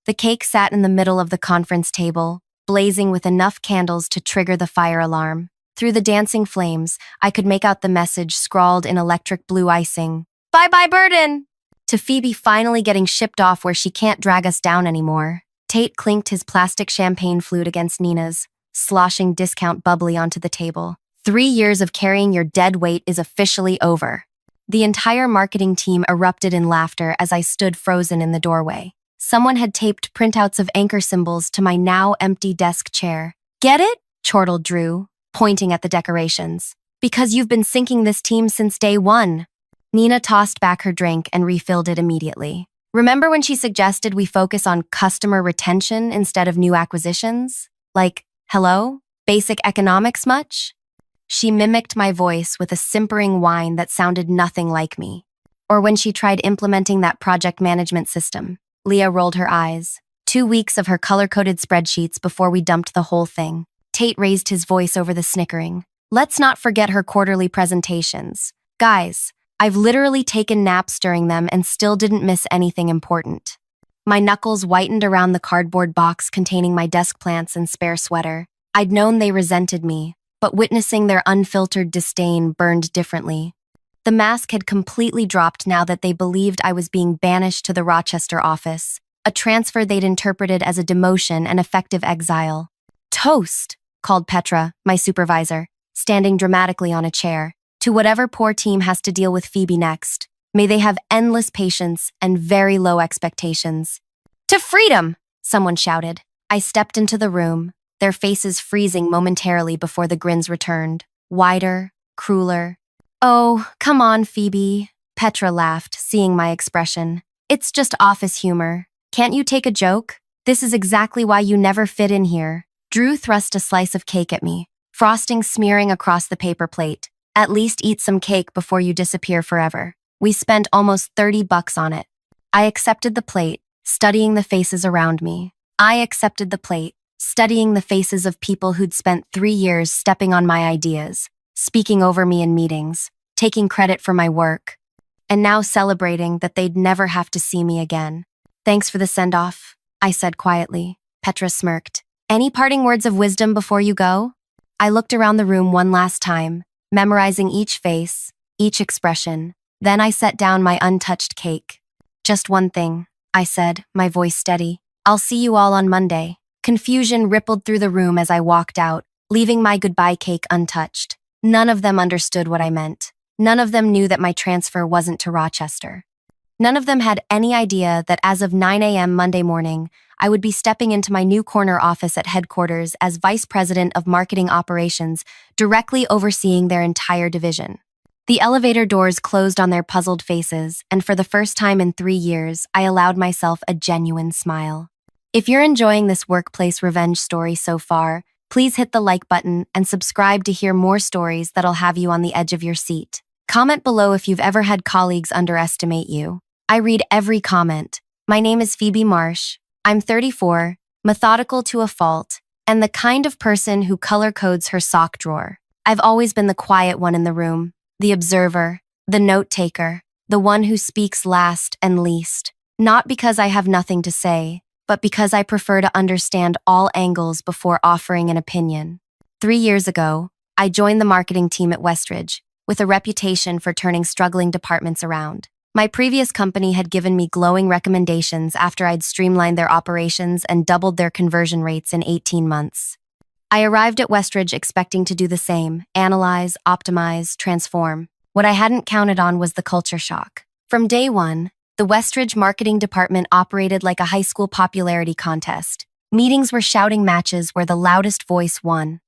The cake sat in the middle of the conference table, blazing with enough candles to trigger the fire alarm. Through the dancing flames, I could make out the message scrawled in electric blue icing. Bye-bye, burden! To Phoebe finally getting shipped off where she can't drag us down anymore. Tate clinked his plastic champagne flute against Nina's, sloshing discount bubbly onto the table. 3 years of carrying your dead weight is officially over. The entire marketing team erupted in laughter as I stood frozen in the doorway. Someone had taped printouts of anchor symbols to my now empty desk chair. Get it? Chortled Drew, pointing at the decorations. Because you've been sinking this team since day one. Nina tossed back her drink and refilled it immediately. Remember when she suggested we focus on customer retention instead of new acquisitions? Like, hello? Basic economics much? She mimicked my voice with a simpering whine that sounded nothing like me. Or when she tried implementing that project management system. Leah rolled her eyes. 2 weeks of her color-coded spreadsheets before we dumped the whole thing. Tate raised his voice over the snickering. Let's not forget her quarterly presentations. Guys, I've literally taken naps during them and still didn't miss anything important. My knuckles whitened around the cardboard box containing my desk plants and spare sweater. I'd known they resented me, but witnessing their unfiltered disdain burned differently. The mask had completely dropped now that they believed I was being banished to the Rochester office, a transfer they'd interpreted as a demotion and effective exile. Toast, called Petra, my supervisor, standing dramatically on a chair. To whatever poor team has to deal with Phoebe next, may they have endless patience and very low expectations. To freedom, someone shouted. I stepped into the room, their faces freezing momentarily before the grins returned, wider, crueler. Oh, come on, Phoebe, Petra laughed, seeing my expression. It's just office humor. Can't you take a joke? This is exactly why you never fit in here. Drew thrust a slice of cake at me, frosting smearing across the paper plate. At least eat some cake before you disappear forever. We spent almost $30 on it. I accepted the plate, studying the faces around me. I accepted the plate, studying the faces of people who'd spent 3 years stepping on my ideas, speaking over me in meetings, taking credit for my work, and now celebrating that they'd never have to see me again. Thanks for the send-off, I said quietly. Petra smirked. Any parting words of wisdom before you go? I looked around the room one last time, memorizing each face, each expression. Then I set down my untouched cake. Just one thing, I said, my voice steady. I'll see you all on Monday. Confusion rippled through the room as I walked out, leaving my goodbye cake untouched. None of them understood what I meant. None of them knew that my transfer wasn't to Rochester. None of them had any idea that as of 9 a.m. Monday morning, I would be stepping into my new corner office at headquarters as Vice President of Marketing Operations, directly overseeing their entire division. The elevator doors closed on their puzzled faces, and for the first time in 3 years, I allowed myself a genuine smile. If you're enjoying this workplace revenge story so far, please hit the like button and subscribe to hear more stories that'll have you on the edge of your seat. Comment below if you've ever had colleagues underestimate you. I read every comment. My name is Phoebe Marsh. I'm 34, methodical to a fault, and the kind of person who color codes her sock drawer. I've always been the quiet one in the room, the observer, the note-taker, the one who speaks last and least. Not because I have nothing to say, but because I prefer to understand all angles before offering an opinion. 3 years ago, I joined the marketing team at Westridge, with a reputation for turning struggling departments around. My previous company had given me glowing recommendations after I'd streamlined their operations and doubled their conversion rates in 18 months. I arrived at Westridge expecting to do the same, analyze, optimize, transform. What I hadn't counted on was the culture shock. From day one, the Westridge marketing department operated like a high school popularity contest. Meetings were shouting matches where the loudest voice won.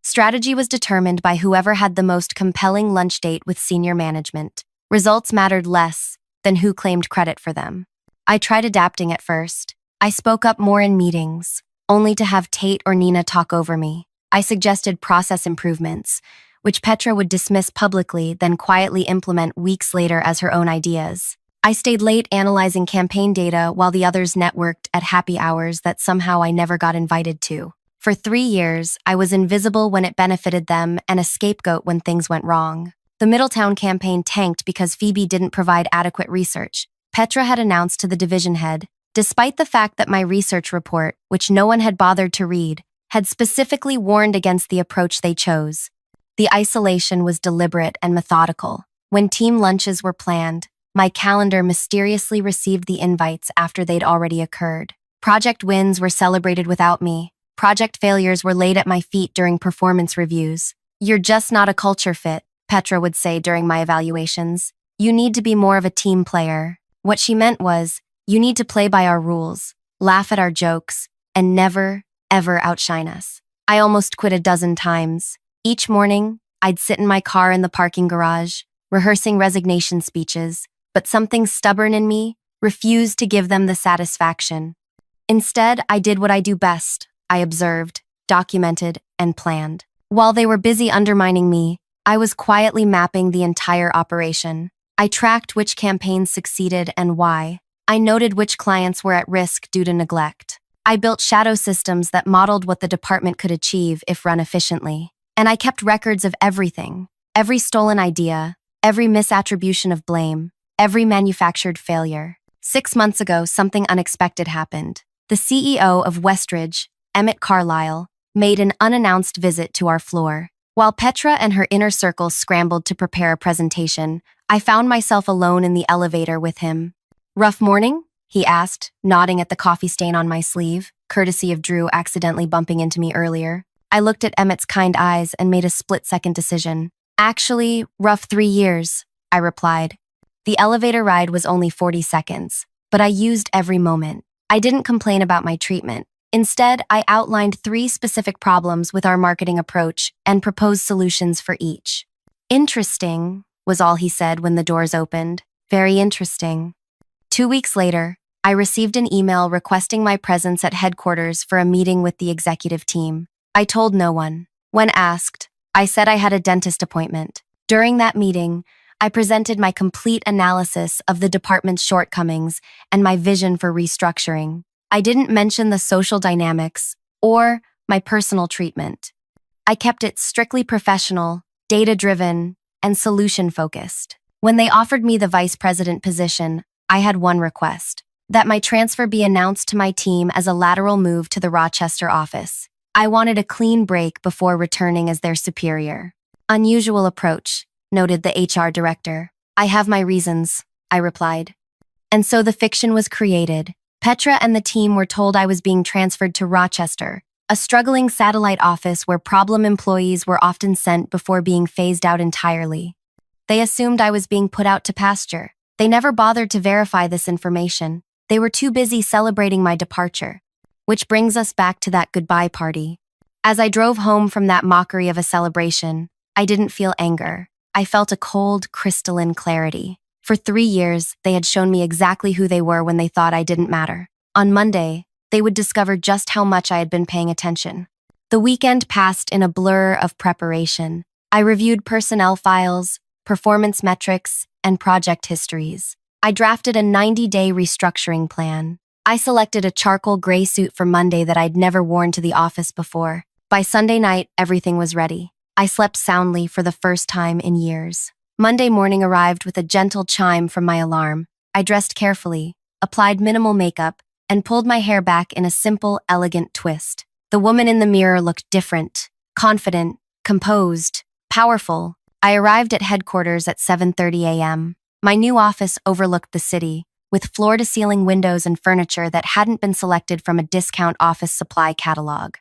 Strategy was determined by whoever had the most compelling lunch date with senior management. Results mattered less than who claimed credit for them. I tried adapting at first. I spoke up more in meetings, only to have Tate or Nina talk over me. I suggested process improvements, which Petra would dismiss publicly, then quietly implement weeks later as her own ideas. I stayed late analyzing campaign data while the others networked at happy hours that somehow I never got invited to. For 3 years, I was invisible when it benefited them and a scapegoat when things went wrong. The Middletown campaign tanked because Phoebe didn't provide adequate research. Petra had announced to the division head, despite the fact that my research report, which no one had bothered to read, had specifically warned against the approach they chose. The isolation was deliberate and methodical. When team lunches were planned, my calendar mysteriously received the invites after they'd already occurred. Project wins were celebrated without me. Project failures were laid at my feet during performance reviews. "You're just not a culture fit," Petra would say during my evaluations. "You need to be more of a team player." What she meant was, you need to play by our rules, laugh at our jokes, and never, ever outshine us. I almost quit a dozen times. Each morning, I'd sit in my car in the parking garage, rehearsing resignation speeches, but something stubborn in me refused to give them the satisfaction. Instead, I did what I do best. I observed, documented, and planned. While they were busy undermining me, I was quietly mapping the entire operation. I tracked which campaigns succeeded and why. I noted which clients were at risk due to neglect. I built shadow systems that modeled what the department could achieve if run efficiently. And I kept records of everything. Every stolen idea, every misattribution of blame, every manufactured failure. 6 months ago, something unexpected happened. The CEO of Westridge, Emmett Carlisle, made an unannounced visit to our floor. While Petra and her inner circle scrambled to prepare a presentation, I found myself alone in the elevator with him. "Rough morning?" he asked, nodding at the coffee stain on my sleeve, courtesy of Drew accidentally bumping into me earlier. I looked at Emmett's kind eyes and made a split-second decision. "Actually, rough 3 years," I replied. The elevator ride was only 40 seconds, but I used every moment. I didn't complain about my treatment. Instead, I outlined 3 specific problems with our marketing approach and proposed solutions for each. "Interesting," was all he said when the doors opened. "Very interesting." 2 weeks later, I received an email requesting my presence at headquarters for a meeting with the executive team. I told no one. When asked, I said I had a dentist appointment. During that meeting, I presented my complete analysis of the department's shortcomings and my vision for restructuring. I didn't mention the social dynamics or my personal treatment. I kept it strictly professional, data-driven, and solution-focused. When they offered me the vice president position, I had one request: that my transfer be announced to my team as a lateral move to the Rochester office. I wanted a clean break before returning as their superior. "Unusual approach," noted the HR director. "I have my reasons," I replied. And so the fiction was created. Petra and the team were told I was being transferred to Rochester, a struggling satellite office where problem employees were often sent before being phased out entirely. They assumed I was being put out to pasture. They never bothered to verify this information. They were too busy celebrating my departure. Which brings us back to that goodbye party. As I drove home from that mockery of a celebration, I didn't feel anger. I felt a cold, crystalline clarity. For 3 years, they had shown me exactly who they were when they thought I didn't matter. On Monday, they would discover just how much I had been paying attention. The weekend passed in a blur of preparation. I reviewed personnel files, performance metrics, and project histories. I drafted a 90-day restructuring plan. I selected a charcoal gray suit for Monday that I'd never worn to the office before. By Sunday night, everything was ready. I slept soundly for the first time in years. Monday morning arrived with a gentle chime from my alarm. I dressed carefully, applied minimal makeup, and pulled my hair back in a simple, elegant twist. The woman in the mirror looked different, confident, composed, powerful. I arrived at headquarters at 7:30 a.m. My new office overlooked the city, with floor-to-ceiling windows and furniture that hadn't been selected from a discount office supply catalog.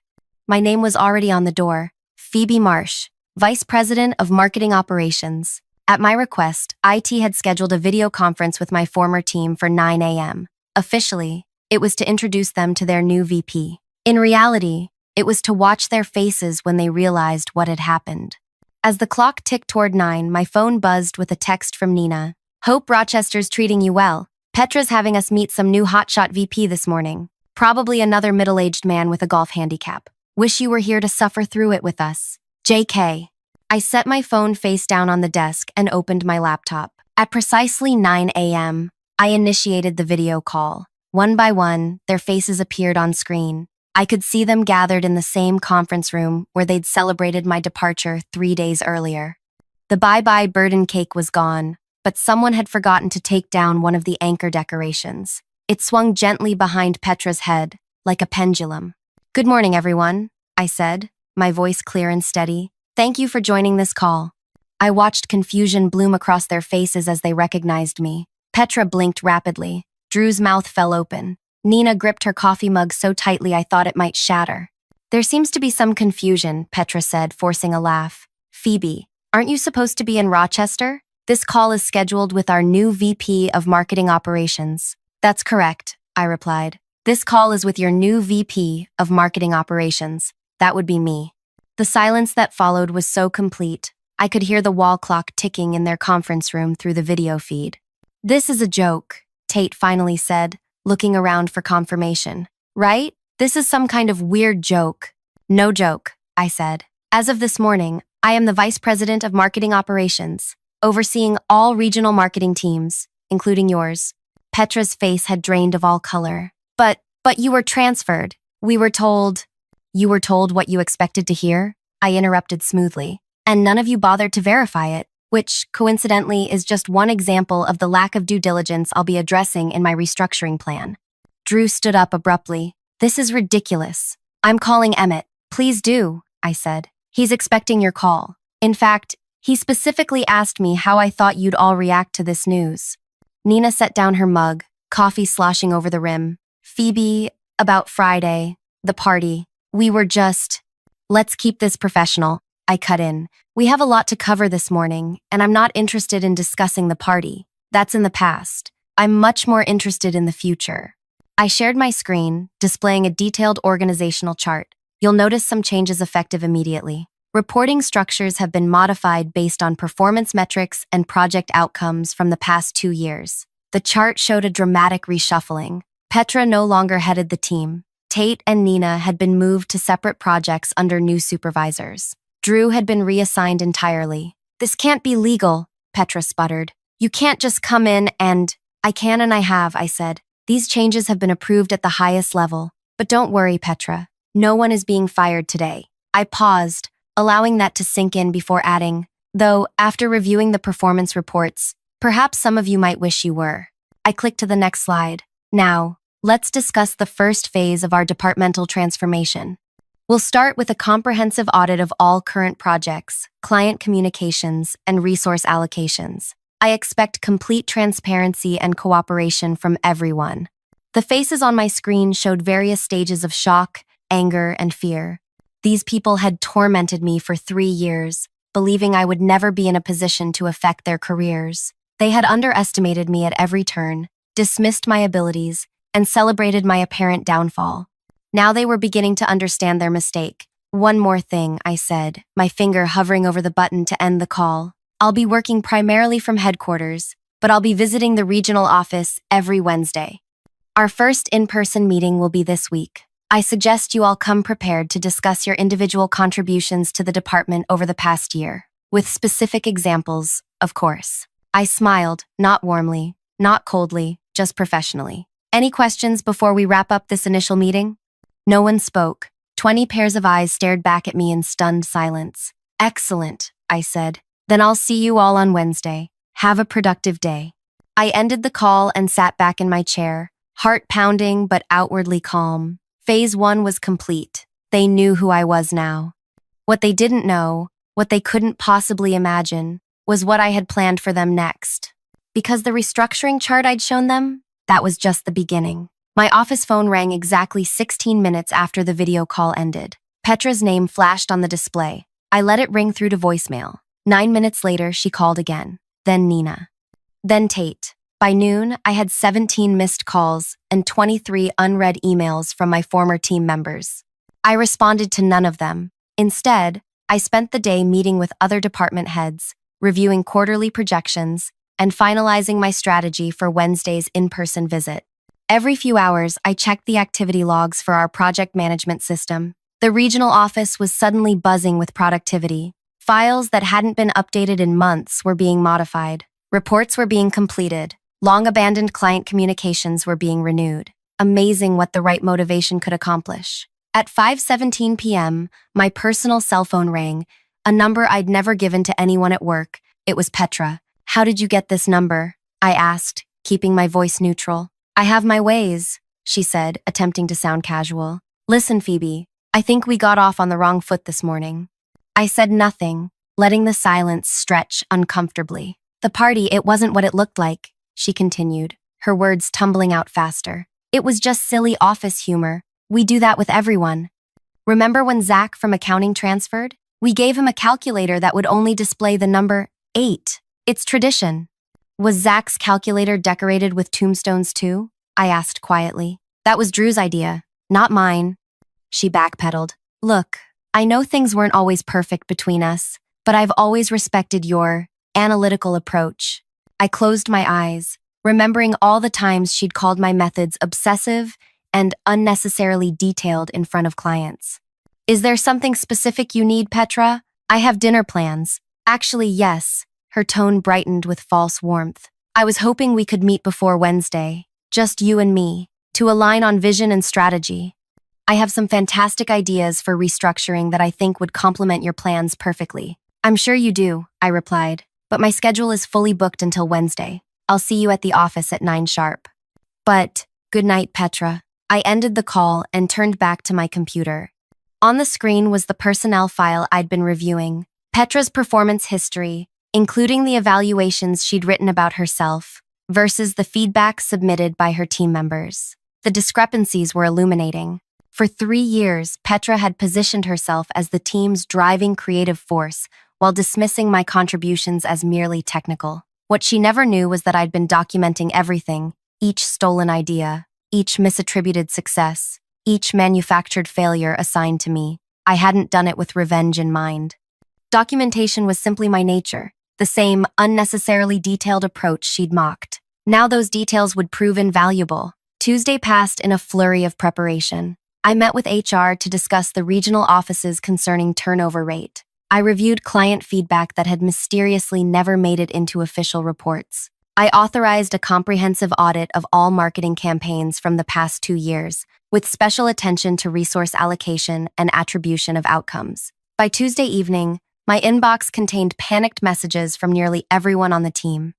My name was already on the door: Phoebe Marsh, Vice President of Marketing Operations. At my request, IT had scheduled a video conference with my former team for 9 a.m. Officially, it was to introduce them to their new VP. In reality, it was to watch their faces when they realized what had happened. As the clock ticked toward 9, my phone buzzed with a text from Nina. "Hope Rochester's treating you well. Petra's having us meet some new hotshot VP this morning. Probably another middle-aged man with a golf handicap. Wish you were here to suffer through it with us. JK." I set my phone face down on the desk and opened my laptop. At precisely 9 a.m., I initiated the video call. One by one, their faces appeared on screen. I could see them gathered in the same conference room where they'd celebrated my departure 3 days earlier. The bye-bye burden cake was gone, but someone had forgotten to take down one of the anchor decorations. It swung gently behind Petra's head, like a pendulum. "Good morning, everyone," I said, my voice clear and steady. "Thank you for joining this call." I watched confusion bloom across their faces as they recognized me. Petra blinked rapidly. Drew's mouth fell open. Nina gripped her coffee mug so tightly I thought it might shatter. "There seems to be some confusion," Petra said, forcing a laugh. "Phoebe, aren't you supposed to be in Rochester? This call is scheduled with our new VP of Marketing Operations." "That's correct," I replied. "This call is with your new VP of Marketing Operations. That would be me." The silence that followed was so complete, I could hear the wall clock ticking in their conference room through the video feed. "This is a joke," Tate finally said, looking around for confirmation. "Right? This is some kind of weird joke." "No joke," I said. "As of this morning, I am the Vice President of Marketing Operations, overseeing all regional marketing teams, including yours." Petra's face had drained of all color. But you were transferred. We were told." "You were told what you expected to hear?" I interrupted smoothly. "And none of you bothered to verify it, which, coincidentally, is just one example of the lack of due diligence I'll be addressing in my restructuring plan." Drew stood up abruptly. "This is ridiculous. I'm calling Emmett." "Please do," I said. "He's expecting your call. In fact, he specifically asked me how I thought you'd all react to this news." Nina set down her mug, coffee sloshing over the rim. "Phoebe, about Friday, the party, we were just—" "Let's keep this professional," I cut in. "We have a lot to cover this morning, and I'm not interested in discussing the party. That's in the past. I'm much more interested in the future." I shared my screen, displaying a detailed organizational chart. "You'll notice some changes effective immediately. Reporting structures have been modified based on performance metrics and project outcomes from the past 2 years." The chart showed a dramatic reshuffling. Petra no longer headed the team. Tate and Nina had been moved to separate projects under new supervisors. Drew had been reassigned entirely. "This can't be legal," Petra sputtered. "You can't just come in and—" "I can and I have," I said. "These changes have been approved at the highest level. But don't worry, Petra. No one is being fired today." I paused, allowing that to sink in before adding, "Though, after reviewing the performance reports, perhaps some of you might wish you were." I clicked to the next slide. "Now, let's discuss the first phase of our departmental transformation. We'll start with a comprehensive audit of all current projects, client communications, and resource allocations. I expect complete transparency and cooperation from everyone." The faces on my screen showed various stages of shock, anger, and fear. These people had tormented me for 3 years, believing I would never be in a position to affect their careers. They had underestimated me at every turn, dismissed my abilities, and celebrated my apparent downfall. Now they were beginning to understand their mistake. "One more thing," I said, my finger hovering over the button to end the call. "I'll be working primarily from headquarters, but I'll be visiting the regional office every Wednesday. Our first in-person meeting will be this week. I suggest you all come prepared to discuss your individual contributions to the department over the past year, with specific examples, of course." I smiled, not warmly, not coldly, just professionally. "Any questions before we wrap up this initial meeting?" No one spoke. 20 pairs of eyes stared back at me in stunned silence. "Excellent," I said. "Then I'll see you all on Wednesday. Have a productive day." I ended the call and sat back in my chair, heart pounding but outwardly calm. Phase 1 was complete. They knew who I was now. What they didn't know, what they couldn't possibly imagine, was what I had planned for them next. Because the restructuring chart I'd shown them, that was just the beginning. My office phone rang exactly 16 minutes after the video call ended. Petra's name flashed on the display. I let it ring through to voicemail. 9 minutes later, she called again. Then Nina. Then Tate. By noon, I had 17 missed calls and 23 unread emails from my former team members. I responded to none of them. Instead, I spent the day meeting with other department heads, reviewing quarterly projections, and finalizing my strategy for Wednesday's in-person visit. Every few hours, I checked the activity logs for our project management system. The regional office was suddenly buzzing with productivity. Files that hadn't been updated in months were being modified. Reports were being completed. Long-abandoned client communications were being renewed. Amazing what the right motivation could accomplish. At 5:17 p.m., my personal cell phone rang, a number I'd never given to anyone at work. It was Petra. "How did you get this number?" I asked, keeping my voice neutral. I have my ways, she said, attempting to sound casual. Listen, Phoebe, I think we got off on the wrong foot this morning. I said nothing, letting the silence stretch uncomfortably. The party, it wasn't what it looked like, she continued, her words tumbling out faster. It was just silly office humor. We do that with everyone. Remember when Zach from accounting transferred? We gave him a calculator that would only display the number 8. It's tradition. Was Zach's calculator decorated with tombstones too? I asked quietly. That was Drew's idea, not mine. She backpedaled. Look, I know things weren't always perfect between us, but I've always respected your analytical approach. I closed my eyes, remembering all the times she'd called my methods obsessive and unnecessarily detailed in front of clients. Is there something specific you need, Petra? I have dinner plans. Actually, yes. Her tone brightened with false warmth. I was hoping we could meet before Wednesday, just you and me, to align on vision and strategy. I have some fantastic ideas for restructuring that I think would complement your plans perfectly. I'm sure you do, I replied, but my schedule is fully booked until Wednesday. I'll see you at the office at 9 sharp. But, good night, Petra. I ended the call and turned back to my computer. On the screen was the personnel file I'd been reviewing, Petra's performance history, including the evaluations she'd written about herself, versus the feedback submitted by her team members. The discrepancies were illuminating. For 3 years, Petra had positioned herself as the team's driving creative force, while dismissing my contributions as merely technical. What she never knew was that I'd been documenting everything, each stolen idea, each misattributed success, each manufactured failure assigned to me. I hadn't done it with revenge in mind. Documentation was simply my nature, the same unnecessarily detailed approach she'd mocked. Now those details would prove invaluable. Tuesday passed in a flurry of preparation. I met with HR to discuss the regional offices concerning turnover rate. I reviewed client feedback that had mysteriously never made it into official reports. I authorized a comprehensive audit of all marketing campaigns from the past 2 years, with special attention to resource allocation and attribution of outcomes. By Tuesday evening, my inbox contained panicked messages from nearly everyone on the team.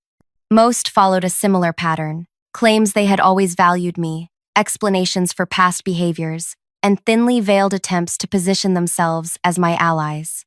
Most followed a similar pattern: claims they had always valued me, explanations for past behaviors, and thinly veiled attempts to position themselves as my allies.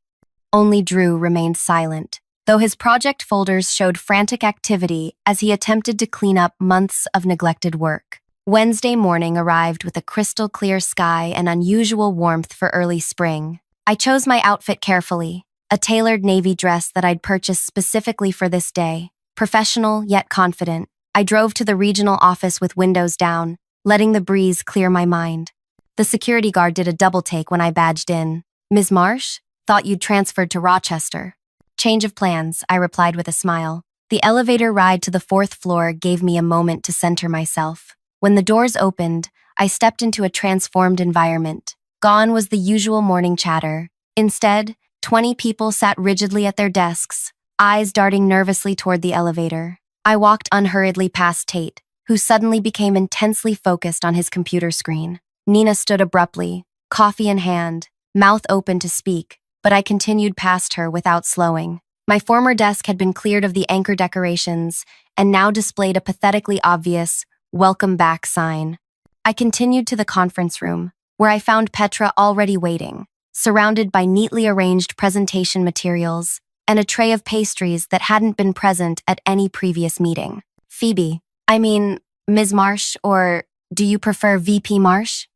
Only Drew remained silent, though his project folders showed frantic activity as he attempted to clean up months of neglected work. Wednesday morning arrived with a crystal-clear sky and unusual warmth for early spring. I chose my outfit carefully, a tailored navy dress that I'd purchased specifically for this day. Professional yet confident, I drove to the regional office with windows down, letting the breeze clear my mind. The security guard did a double take when I badged in. Ms. Marsh? Thought you'd transferred to Rochester. Change of plans, I replied with a smile. The elevator ride to the 4th floor gave me a moment to center myself. When the doors opened, I stepped into a transformed environment. Gone was the usual morning chatter. Instead, 20 people sat rigidly at their desks, eyes darting nervously toward the elevator. I walked unhurriedly past Tate, who suddenly became intensely focused on his computer screen. Nina stood abruptly, coffee in hand, mouth open to speak, but I continued past her without slowing. My former desk had been cleared of the anchor decorations and now displayed a pathetically obvious "Welcome back" sign. I continued to the conference room, where I found Petra already waiting, surrounded by neatly arranged presentation materials and a tray of pastries that hadn't been present at any previous meeting. Phoebe, Ms. Marsh, or do you prefer VP Marsh?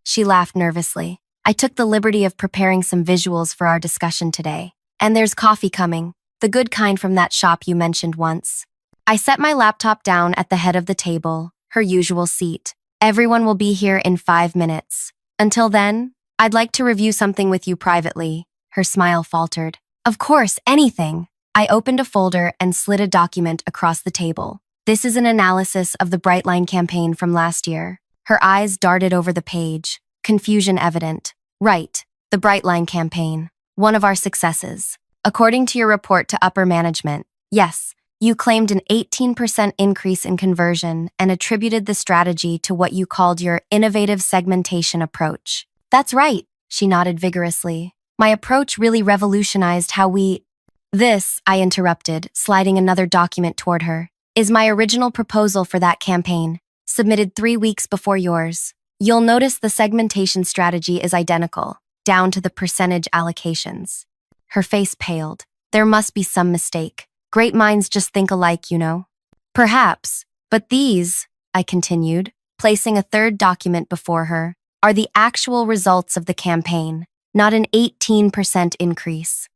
She laughed nervously. I took the liberty of preparing some visuals for our discussion today. And there's coffee coming, the good kind from that shop you mentioned once. I set my laptop down at the head of the table, her usual seat. Everyone will be here in 5 minutes. Until then, I'd like to review something with you privately. Her smile faltered. Of course, anything. I opened a folder and slid a document across the table. This is an analysis of the Brightline campaign from last year. Her eyes darted over the page, confusion evident. Right, the Brightline campaign, one of our successes. According to your report to upper management, yes, you claimed an 18% increase in conversion and attributed the strategy to what you called your innovative segmentation approach. That's right, she nodded vigorously. My approach really revolutionized how we— This, I interrupted, sliding another document toward her, is my original proposal for that campaign. submitted 3 weeks before yours. You'll notice the segmentation strategy is identical, down to the percentage allocations. Her face paled. There must be some mistake. Great minds just think alike, you know. Perhaps, but these, I continued, placing a third document before her, are the actual results of the campaign, not an 18% increase.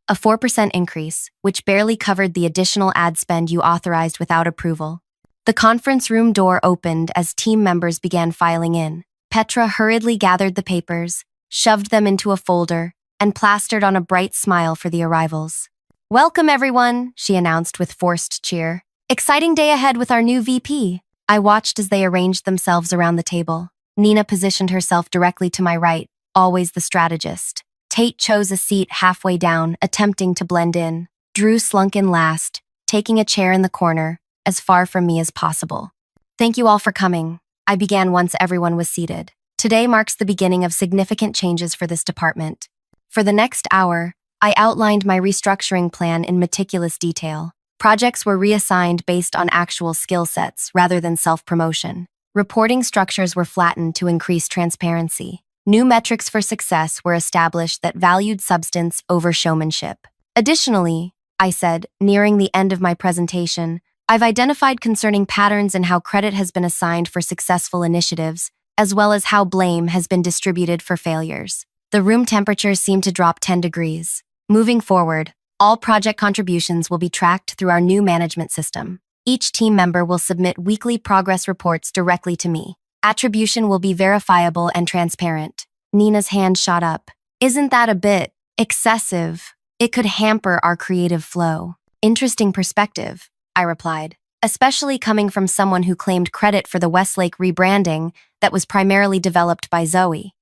A 4% increase, which barely covered the additional ad spend you authorized without approval. The conference room door opened as team members began filing in. Petra hurriedly gathered the papers, shoved them into a folder, and plastered on a bright smile for the arrivals. "Welcome, everyone," she announced with forced cheer. "Exciting day ahead with our new VP." I watched as they arranged themselves around the table. Nina positioned herself directly to my right, always the strategist. Tate chose a seat halfway down, attempting to blend in. Drew slunk in last, taking a chair in the corner, as far from me as possible. "Thank you all for coming," I began once everyone was seated. "Today marks the beginning of significant changes for this department." For the next hour, I outlined my restructuring plan in meticulous detail. Projects were reassigned based on actual skill sets rather than self-promotion. Reporting structures were flattened to increase transparency. New metrics for success were established that valued substance over showmanship. Additionally, I said, nearing the end of my presentation, I've identified concerning patterns in how credit has been assigned for successful initiatives, as well as how blame has been distributed for failures. The room temperature seemed to drop 10 degrees. Moving forward, all project contributions will be tracked through our new management system. Each team member will submit weekly progress reports directly to me. Attribution will be verifiable and transparent. Nina's hand shot up. "Isn't that a bit excessive? It could hamper our creative flow." "Interesting perspective," I replied, especially coming from someone who claimed credit for the Westlake rebranding that was primarily developed by Zoe.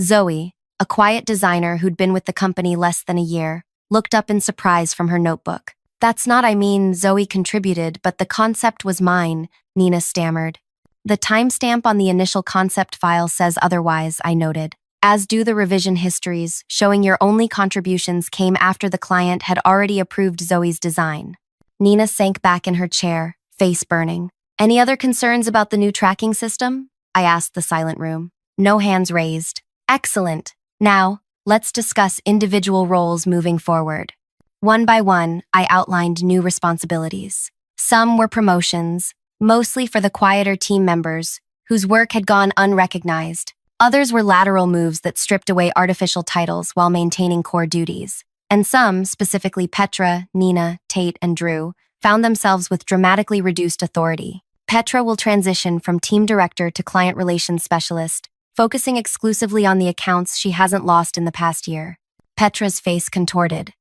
Zoe, a quiet designer who'd been with the company less than a year, looked up in surprise from her notebook. "That's not, I mean, Zoe contributed, but the concept was mine," Nina stammered. "The timestamp on the initial concept file says otherwise," I noted, as do the revision histories, showing your only contributions came after the client had already approved Zoe's design. Nina sank back in her chair, face burning. "Any other concerns about the new tracking system?" I asked the silent room. No hands raised. "Excellent. Now, let's discuss individual roles moving forward." One by one, I outlined new responsibilities. Some were promotions, mostly for the quieter team members, whose work had gone unrecognized. Others were lateral moves that stripped away artificial titles while maintaining core duties. And some, specifically Petra, Nina, Tate, and Drew, found themselves with dramatically reduced authority. Petra will transition from team director to client relations specialist, focusing exclusively on the accounts she hasn't lost in the past year. Petra's face contorted.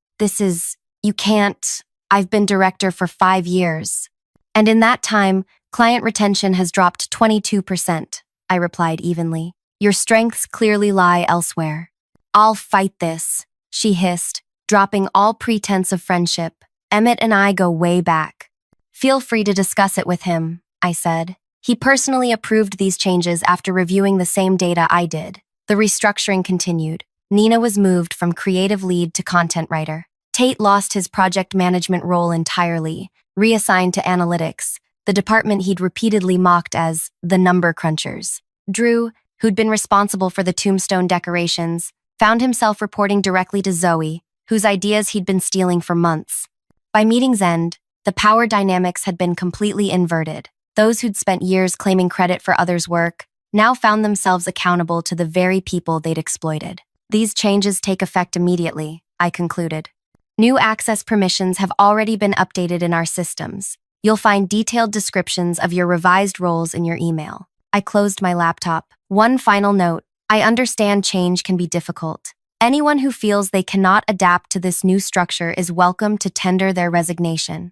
You can't. I've been director for 5 years. And in that time, client retention has dropped 22%, I replied evenly. Your strengths clearly lie elsewhere. I'll fight this, she hissed, dropping all pretense of friendship. Emmett and I go way back. Feel free to discuss it with him, I said. He personally approved these changes after reviewing the same data I did. The restructuring continued. Nina was moved from creative lead to content writer. Tate lost his project management role entirely, reassigned to analytics, the department he'd repeatedly mocked as the number crunchers. Drew, who'd been responsible for the tombstone decorations, found himself reporting directly to Zoe, whose ideas he'd been stealing for months. By meeting's end, the power dynamics had been completely inverted. Those who'd spent years claiming credit for others' work now found themselves accountable to the very people they'd exploited. These changes take effect immediately, I concluded. New access permissions have already been updated in our systems. You'll find detailed descriptions of your revised roles in your email. I closed my laptop. One final note. I understand change can be difficult. Anyone who feels they cannot adapt to this new structure is welcome to tender their resignation.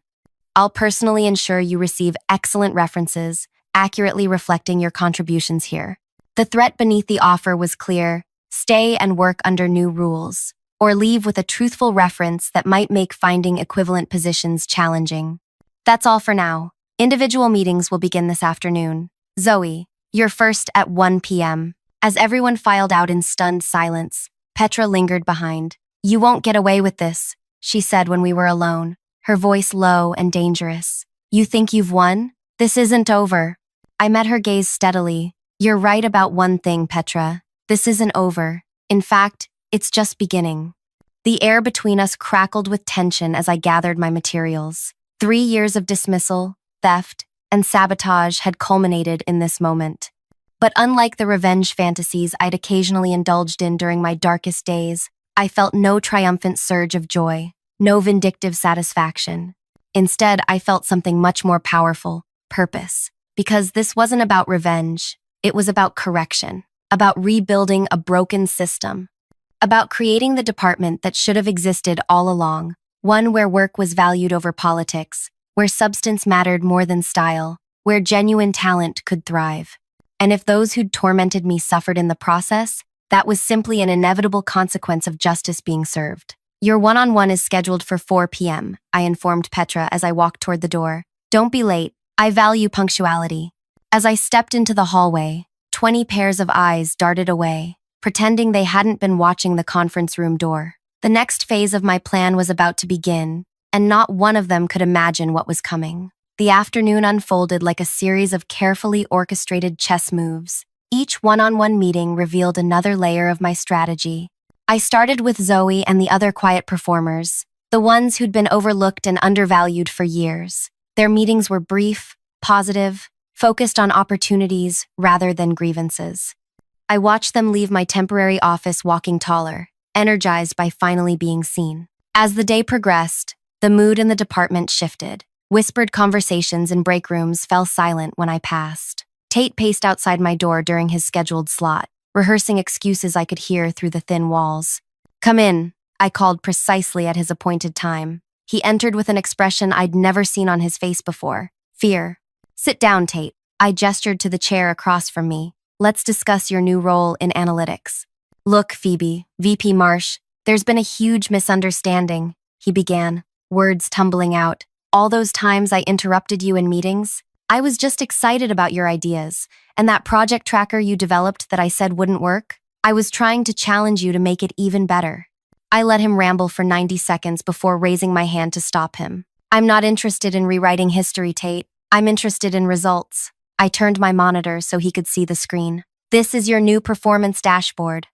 I'll personally ensure you receive excellent references, accurately reflecting your contributions here. The threat beneath the offer was clear: stay and work under new rules, or leave with a truthful reference that might make finding equivalent positions challenging. That's all for now. Individual meetings will begin this afternoon. Zoe, you're first at 1 p.m. As everyone filed out in stunned silence, Petra lingered behind. You won't get away with this, she said when we were alone, her voice low and dangerous. You think you've won? This isn't over. I met her gaze steadily. You're right about one thing, Petra. This isn't over. In fact, it's just beginning. The air between us crackled with tension as I gathered my materials. 3 years of dismissal, theft, and sabotage had culminated in this moment. But unlike the revenge fantasies I'd occasionally indulged in during my darkest days, I felt no triumphant surge of joy, no vindictive satisfaction. Instead, I felt something much more powerful, purpose. Because this wasn't about revenge, it was about correction, about rebuilding a broken system, about creating the department that should have existed all along, one where work was valued over politics, where substance mattered more than style, where genuine talent could thrive. And if those who'd tormented me suffered in the process, that was simply an inevitable consequence of justice being served. Your one-on-one is scheduled for 4 p.m., I informed Petra as I walked toward the door. Don't be late. I value punctuality. As I stepped into the hallway, 20 pairs of eyes darted away, pretending they hadn't been watching the conference room door. The next phase of my plan was about to begin, and not one of them could imagine what was coming. The afternoon unfolded like a series of carefully orchestrated chess moves. Each one-on-one meeting revealed another layer of my strategy. I started with Zoe and the other quiet performers, the ones who'd been overlooked and undervalued for years. Their meetings were brief, positive, focused on opportunities rather than grievances. I watched them leave my temporary office walking taller, energized by finally being seen. As the day progressed, the mood in the department shifted. Whispered conversations in break rooms fell silent when I passed. Tate paced outside my door during his scheduled slot, rehearsing excuses I could hear through the thin walls. Come in, I called precisely at his appointed time. He entered with an expression I'd never seen on his face before. Fear. Sit down, Tate. I gestured to the chair across from me. Let's discuss your new role in analytics. Look, Phoebe, VP Marsh, there's been a huge misunderstanding, he began, words tumbling out. All those times I interrupted you in meetings, I was just excited about your ideas, and that project tracker you developed that I said wouldn't work, I was trying to challenge you to make it even better. I let him ramble for 90 seconds before raising my hand to stop him. I'm not interested in rewriting history, Tate. I'm interested in results. I turned my monitor so he could see the screen. This is your new performance dashboard.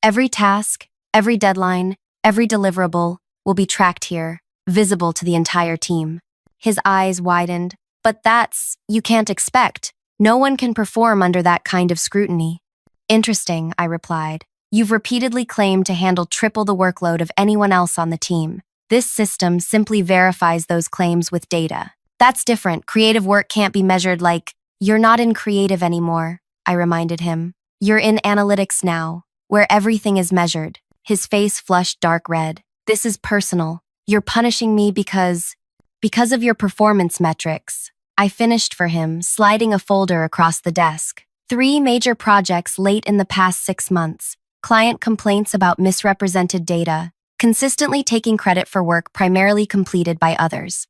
Every task, every deadline, every deliverable will be tracked here, visible to the entire team. His eyes widened. But you can't expect. No one can perform under that kind of scrutiny. Interesting, I replied. You've repeatedly claimed to handle triple the workload of anyone else on the team. This system simply verifies those claims with data. That's different. Creative work can't be measured like, you're not in creative anymore, I reminded him. You're in analytics now, where everything is measured. His face flushed dark red. This is personal. You're punishing me because of your performance metrics. I finished for him, sliding a folder across the desk. 3 major projects late in the past 6 months. Client complaints about misrepresented data, consistently taking credit for work primarily completed by others.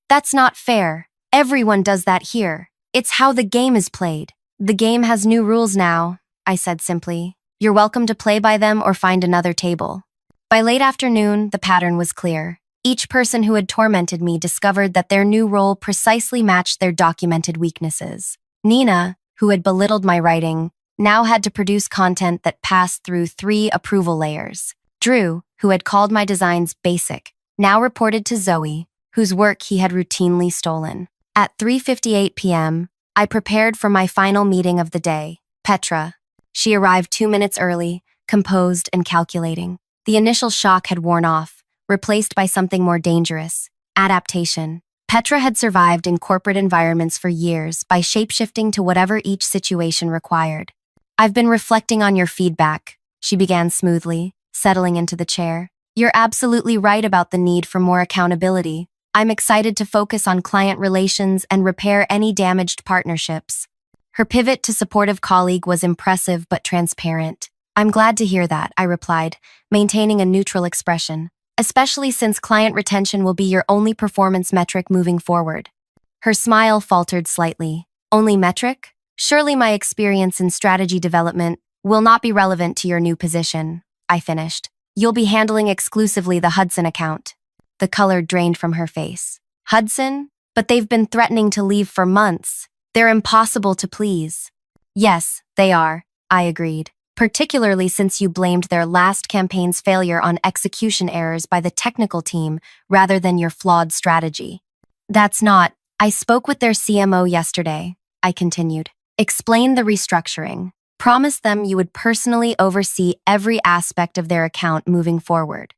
That's not fair. Everyone does that here. It's how the game is played. The game has new rules now, I said simply. You're welcome to play by them or find another table. By late afternoon, the pattern was clear. Each person who had tormented me discovered that their new role precisely matched their documented weaknesses. Nina, who had belittled my writing, now had to produce content that passed through 3 approval layers. Drew, who had called my designs basic, now reported to Zoe, whose work he had routinely stolen. At 3:58 p.m., I prepared for my final meeting of the day, Petra. She arrived 2 minutes early, composed and calculating. The initial shock had worn off, replaced by something more dangerous, adaptation. Petra had survived in corporate environments for years by shapeshifting to whatever each situation required. I've been reflecting on your feedback, she began smoothly, settling into the chair. You're absolutely right about the need for more accountability. I'm excited to focus on client relations and repair any damaged partnerships. Her pivot to supportive colleague was impressive but transparent. I'm glad to hear that, I replied, maintaining a neutral expression. Especially since client retention will be your only performance metric moving forward. Her smile faltered slightly. Only metric? Surely my experience in strategy development will not be relevant to your new position, I finished. You'll be handling exclusively the Hudson account. The color drained from her face. Hudson? But they've been threatening to leave for months. They're impossible to please. Yes, they are, I agreed, particularly since you blamed their last campaign's failure on execution errors by the technical team rather than your flawed strategy. That's not. I spoke with their CMO yesterday, I continued. Explained the restructuring. Promised them you would personally oversee every aspect of their account moving forward.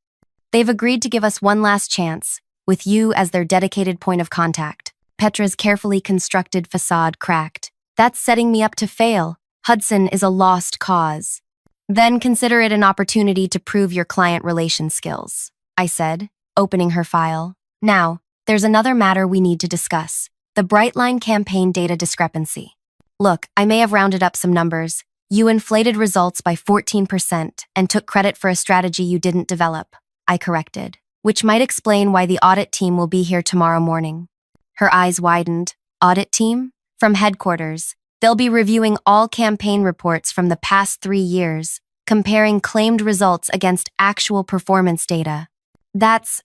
They've agreed to give us one last chance, with you as their dedicated point of contact. Petra's carefully constructed facade cracked. That's setting me up to fail. Hudson is a lost cause. Then consider it an opportunity to prove your client relation skills, I said, opening her file. Now, there's another matter we need to discuss. The Brightline campaign data discrepancy. Look, I may have rounded up some numbers. You inflated results by 14% and took credit for a strategy you didn't develop, I corrected, which might explain why the audit team will be here tomorrow morning. Her eyes widened. Audit team? From headquarters. They'll be reviewing all campaign reports from the past 3 years, comparing claimed results against actual performance data. That's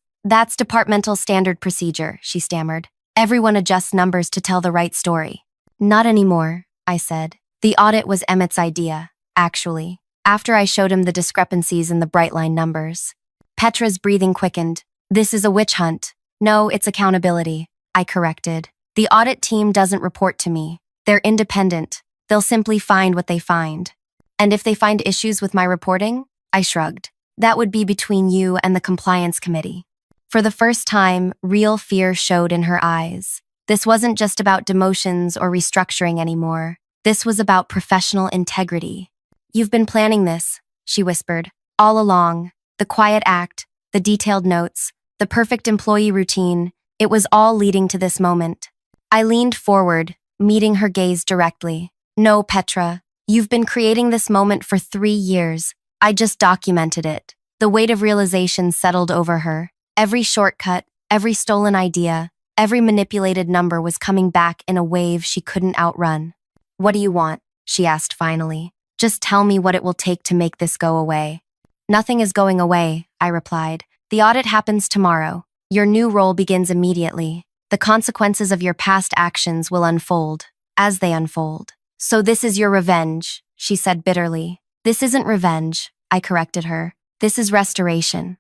departmental standard procedure, she stammered. Everyone adjusts numbers to tell the right story. Not anymore, I said. The audit was Emmett's idea, actually, after I showed him the discrepancies in the Brightline numbers. Petra's breathing quickened. This is a witch hunt. No, it's accountability, I corrected. The audit team doesn't report to me. They're independent. They'll simply find what they find. And if they find issues with my reporting? I shrugged. That would be between you and the compliance committee. For the first time, real fear showed in her eyes. This wasn't just about demotions or restructuring anymore. This was about professional integrity. You've been planning this, she whispered, all along. The quiet act, the detailed notes, the perfect employee routine, it was all leading to this moment. I leaned forward, meeting her gaze directly. No, Petra, you've been creating this moment for 3 years. I just documented it. The weight of realization settled over her. Every shortcut, every stolen idea, every manipulated number was coming back in a wave she couldn't outrun. What do you want? She asked finally. Just tell me what it will take to make this go away. Nothing is going away, I replied. The audit happens tomorrow. Your new role begins immediately. The consequences of your past actions will unfold, as they unfold. So this is your revenge, she said bitterly. This isn't revenge, I corrected her. This is restoration.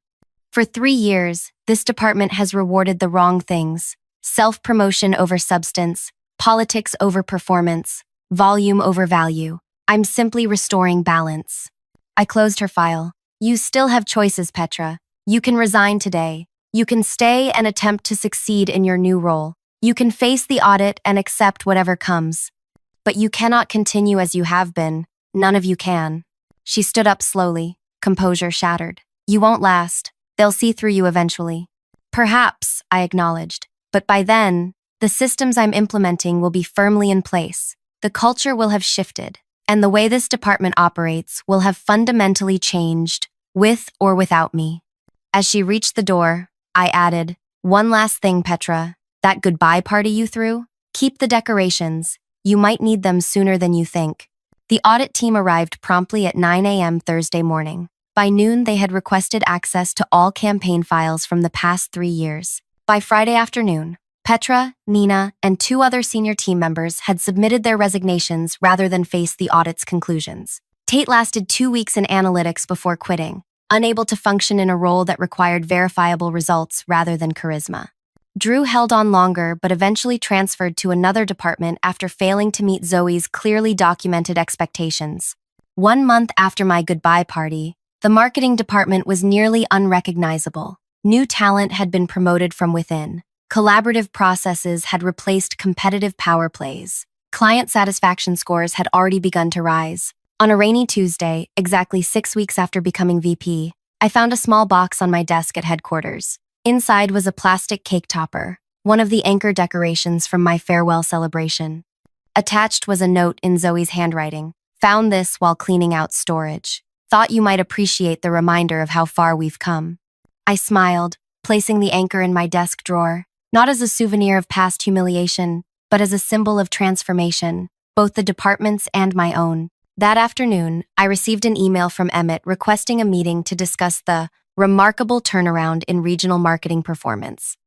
For 3 years, this department has rewarded the wrong things. Self-promotion over substance, politics over performance, volume over value. I'm simply restoring balance. I closed her file. You still have choices, Petra. You can resign today. You can stay and attempt to succeed in your new role. You can face the audit and accept whatever comes. But you cannot continue as you have been. None of you can. She stood up slowly, composure shattered. You won't last. They'll see through you eventually. Perhaps, I acknowledged. But by then, the systems I'm implementing will be firmly in place. The culture will have shifted, and the way this department operates will have fundamentally changed, with or without me. As she reached the door, I added, one last thing, Petra. That goodbye party you threw? Keep the decorations. You might need them sooner than you think. The audit team arrived promptly at 9 a.m. Thursday morning. By noon, they had requested access to all campaign files from the past 3 years. By Friday afternoon, Petra, Nina, and 2 other senior team members had submitted their resignations rather than face the audit's conclusions. Tate lasted 2 weeks in analytics before quitting, unable to function in a role that required verifiable results rather than charisma. Drew held on longer but eventually transferred to another department after failing to meet Zoe's clearly documented expectations. 1 month after my goodbye party, the marketing department was nearly unrecognizable. New talent had been promoted from within. Collaborative processes had replaced competitive power plays. Client satisfaction scores had already begun to rise. On a rainy Tuesday, exactly 6 weeks after becoming VP, I found a small box on my desk at headquarters. Inside was a plastic cake topper, one of the anchor decorations from my farewell celebration. Attached was a note in Zoe's handwriting. Found this while cleaning out storage. Thought you might appreciate the reminder of how far we've come. I smiled, placing the anchor in my desk drawer, not as a souvenir of past humiliation, but as a symbol of transformation, both the department's and my own. That afternoon, I received an email from Emmett requesting a meeting to discuss the remarkable turnaround in regional marketing performance.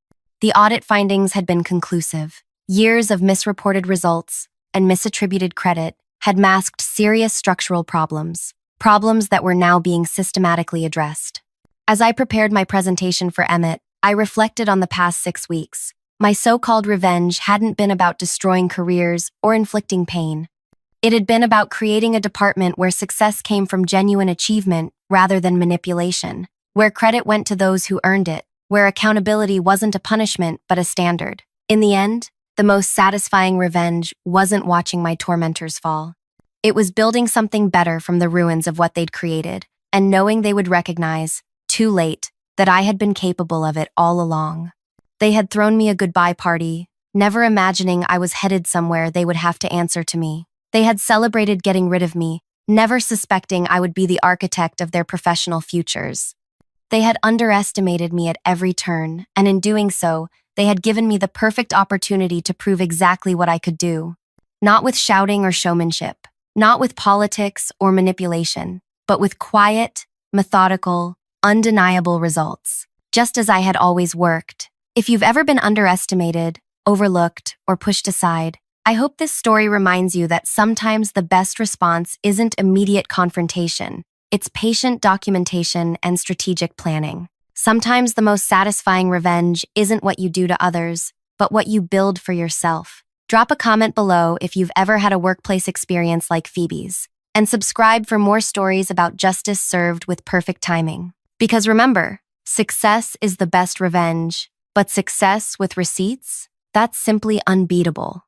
The audit findings had been conclusive. Years of misreported results, and misattributed credit had masked serious structural problems that were now being systematically addressed. As I prepared my presentation for Emmett, I reflected on the past 6 weeks. My so-called revenge hadn't been about destroying careers or inflicting pain. It had been about creating a department where success came from genuine achievement rather than manipulation, where credit went to those who earned it, where accountability wasn't a punishment but a standard. In the end, the most satisfying revenge wasn't watching my tormentors fall. It was building something better from the ruins of what they'd created, and knowing they would recognize, too late, that I had been capable of it all along. They had thrown me a goodbye party, never imagining I was headed somewhere they would have to answer to me. They had celebrated getting rid of me, never suspecting I would be the architect of their professional futures. They had underestimated me at every turn, and in doing so, they had given me the perfect opportunity to prove exactly what I could do. Not with shouting or showmanship, not with politics or manipulation, but with quiet, methodical, undeniable results, just as I had always worked. If you've ever been underestimated, overlooked, or pushed aside, I hope this story reminds you that sometimes the best response isn't immediate confrontation. It's patient documentation and strategic planning. Sometimes the most satisfying revenge isn't what you do to others, but what you build for yourself. Drop a comment below if you've ever had a workplace experience like Phoebe's, and subscribe for more stories about justice served with perfect timing. Because remember, success is the best revenge, but success with receipts? That's simply unbeatable.